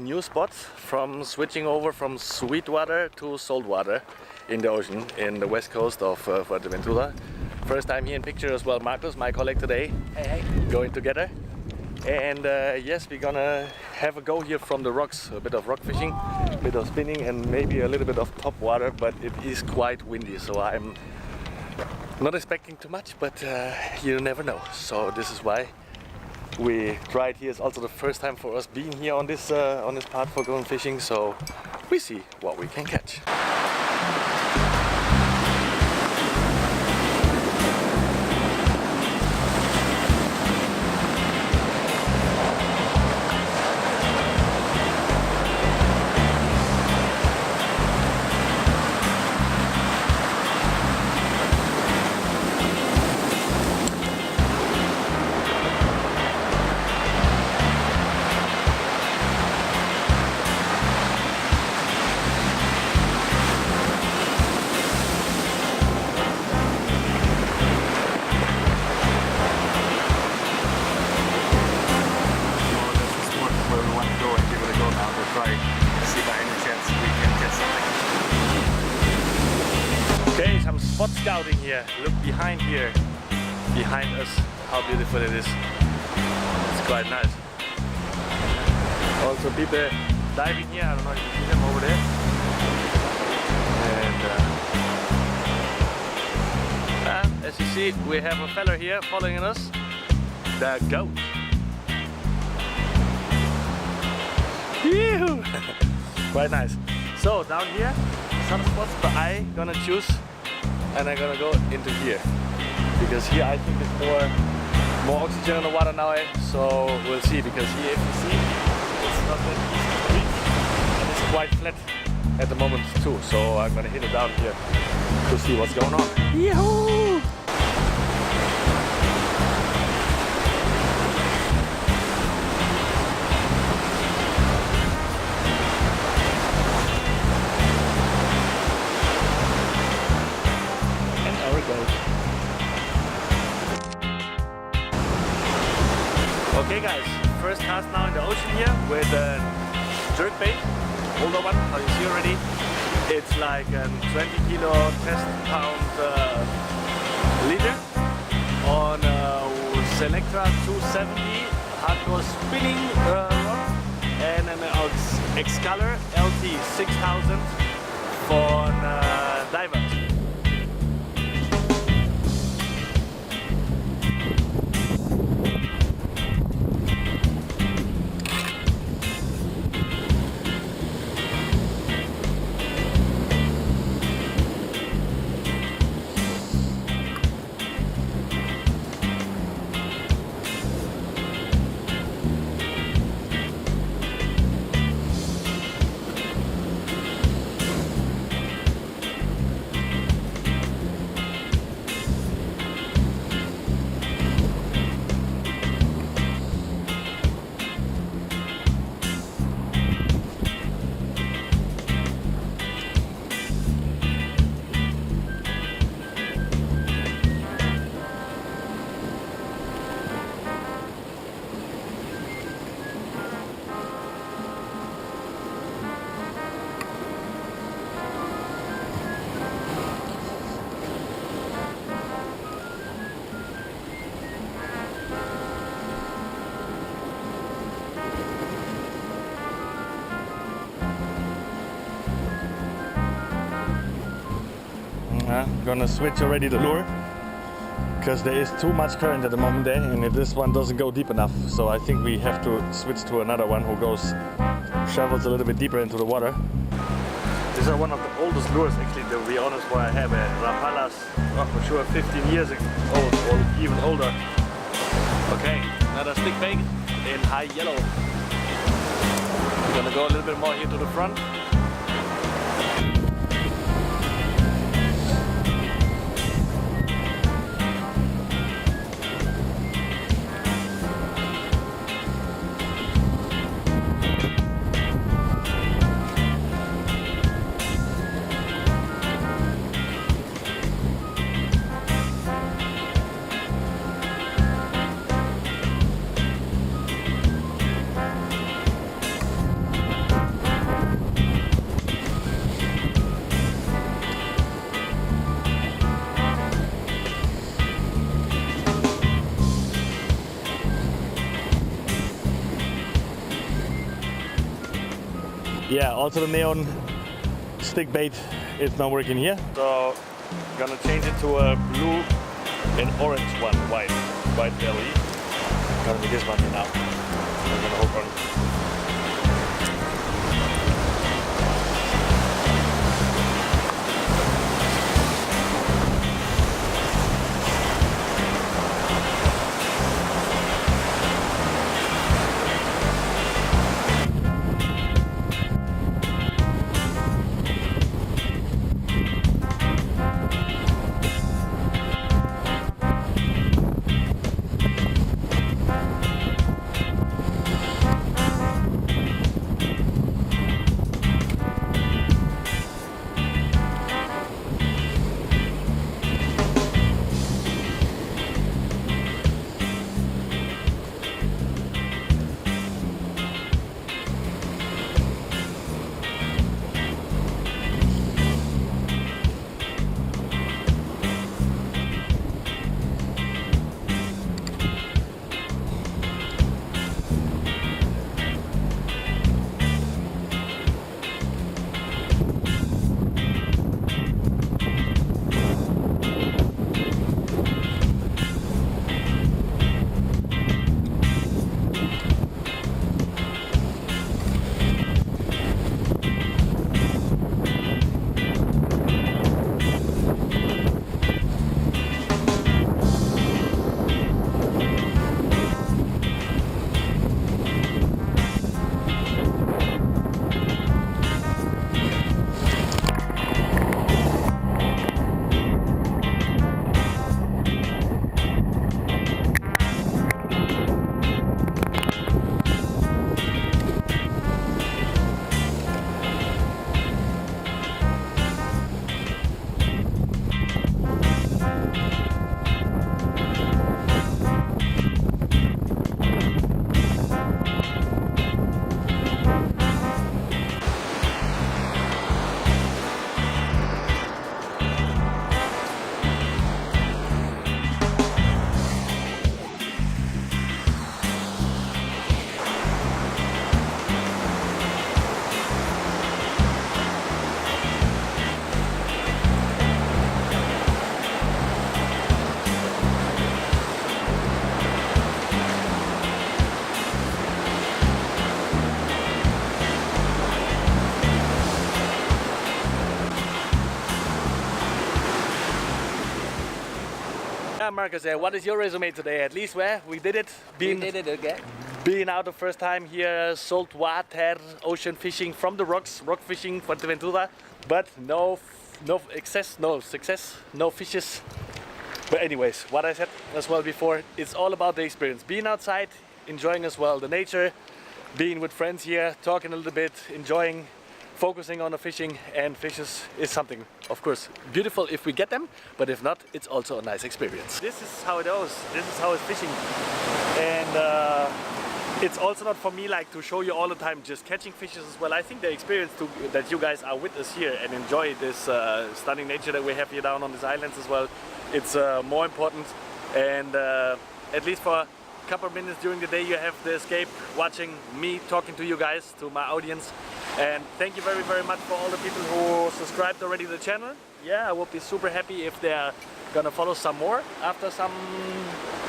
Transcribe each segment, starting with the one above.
new spot from switching over from sweet water to salt water in the ocean in the west coast of Fuerteventura. First time here in picture as well. Marcus, my colleague today. Hey. Going together. And yes, we're gonna have a go here from the rocks. A bit of rock fishing, a bit of spinning, and maybe a little bit of top water, but it is quite windy, so I'm not expecting too much, but you never know. So this is why we tried here. It's also the first time for us being here on this part for going fishing, so we see what we can catch. Okay, some spot scouting here. Look behind here, behind us, how beautiful it is. It's quite nice. Also people diving here, I don't know if you see them over there. And as you see, we have a fella here following us, the goat. Phew! Quite nice. So down here, some spots, but I'm gonna choose and I'm gonna go into here because here I think there's more oxygen in the water now, so we'll see, because here if you see it's not that easy to reach and it's quite flat at the moment too, so I'm gonna hit it down here to see what's going on. Yahoo! Okay guys, first cast now in the ocean here with a jerkbait, older one, how you see already. It's like a 20 kilo test pound leader on Selectra 270 hardcore spinning rod and an Excaler LT 6000 for divers. Gonna switch already the lure because there is too much current at the moment there, and if this one doesn't go deep enough, so I think we have to switch to another one who travels a little bit deeper into the water. These are one of the oldest lures actually, to be honest, what I have. Rapalas, for sure 15 years old or even older. Okay, another stick bait in high yellow. We're gonna go a little bit more here to the front. Yeah, also the neon stick bait is not working here. So gonna change it to a blue and orange one, white belly. Gonna be this one now. I'm gonna hook on. Yeah, Marcus, what is your resume today? At least where we did it. We did it again. Being out the first time here, saltwater ocean fishing from the rocks, rock fishing Fuerteventura, but no success, no fishes. But anyways, what I said as well before, it's all about the experience. Being outside, enjoying as well the nature, being with friends here, talking a little bit, enjoying, focusing on the fishing and fishes is something, of course, beautiful if we get them, but if not, it's also a nice experience. This is how it goes. This is how it's fishing. And it's also not for me like to show you all the time just catching fishes as well. I think the experience that you guys are with us here and enjoy this stunning nature that we have here down on these islands as well, it's more important. And at least for a couple of minutes during the day you have the escape watching me talking to you guys, to my audience. And thank you very, very much for all the people who subscribed already to the channel. Yeah, I would be super happy if they're gonna follow some more after some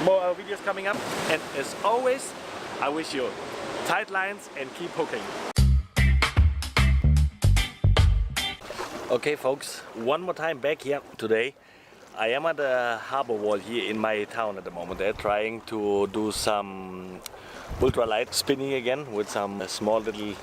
more videos coming up. And as always, I wish you tight lines and keep hooking. Okay folks, one more time back here today. I am at the harbor wall here in my town at the moment. They're trying to do some ultralight spinning again with some small little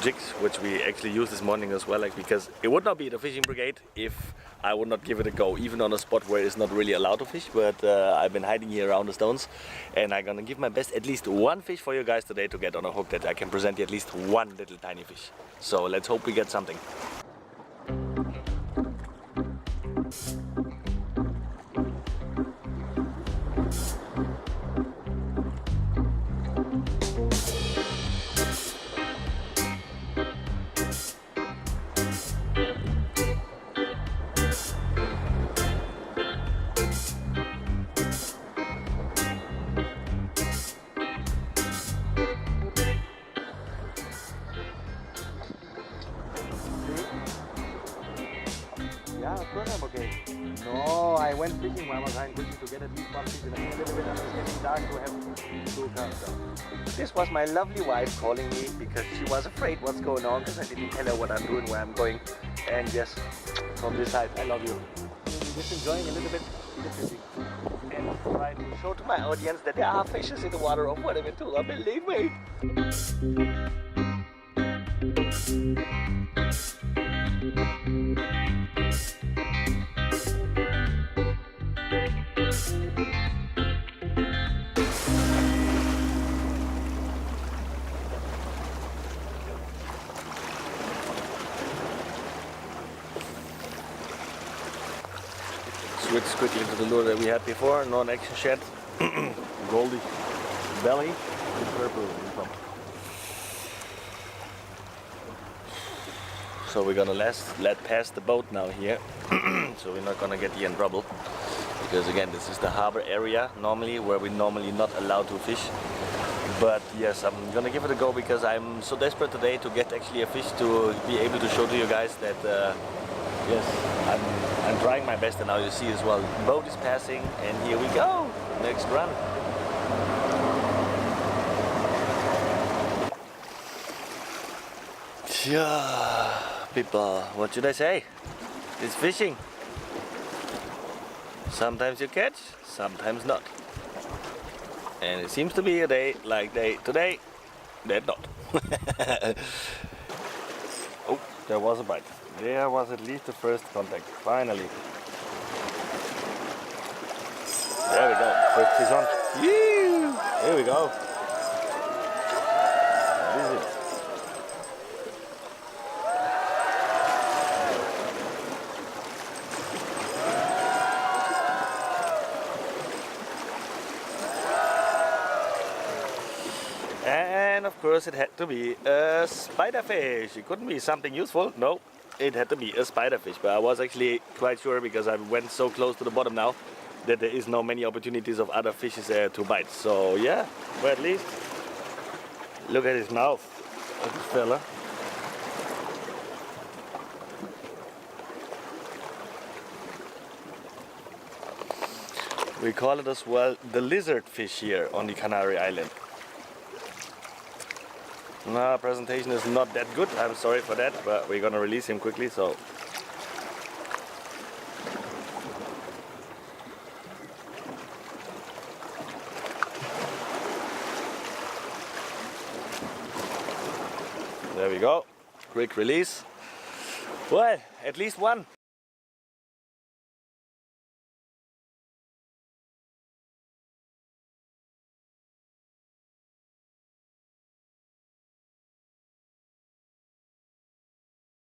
jigs, which we actually used this morning as well, like, because it would not be the fishing brigade if I would not give it a go, even on a spot where it's not really allowed to fish. But I've been hiding here around the stones, and I'm gonna give my best, at least one fish for you guys today to get on a hook that I can present you at least one little tiny fish. So let's hope we get something. fishing while I was hiding quickly to get at least one fish in a little bit as it's getting dark to have two cast down. This was my lovely wife calling me because she was afraid what's going on because I didn't tell her what I'm doing, where I'm going. And yes, from this side, I love you. Just enjoying a little bit the fishing and try to show to my audience that there are fishes in the water of Fuerteventura, believe me. Switch quickly to the lure that we had before, non-action shed, goldy belly, and purple in front. So we're gonna let pass the boat now here, so we're not gonna get here in trouble. Because again, this is the harbor area normally, where we're normally not allowed to fish. But yes, I'm gonna give it a go because I'm so desperate today to get actually a fish to be able to show to you guys that yes, I'm trying my best, and now you see as well, the boat is passing, and here we go, next run. Yeah, people, what should I say? It's fishing. Sometimes you catch, sometimes not. And it seems to be a day like today, they're not. Oh, there was a bite. There was at least the first contact, finally. There we go, first fish on. Yee! Here we go. That is it. And of course it had to be a spider fish. It couldn't be something useful, no. It had to be a spider fish, but I was actually quite sure because I went so close to the bottom now that there is no many opportunities of other fishes there to bite. So yeah, but at least look at his mouth of this fella. We call it as well the lizardfish here on the Canary Island. No, presentation is not that good, I'm sorry for that, but we're gonna release him quickly, so. There we go, quick release. Well, at least one.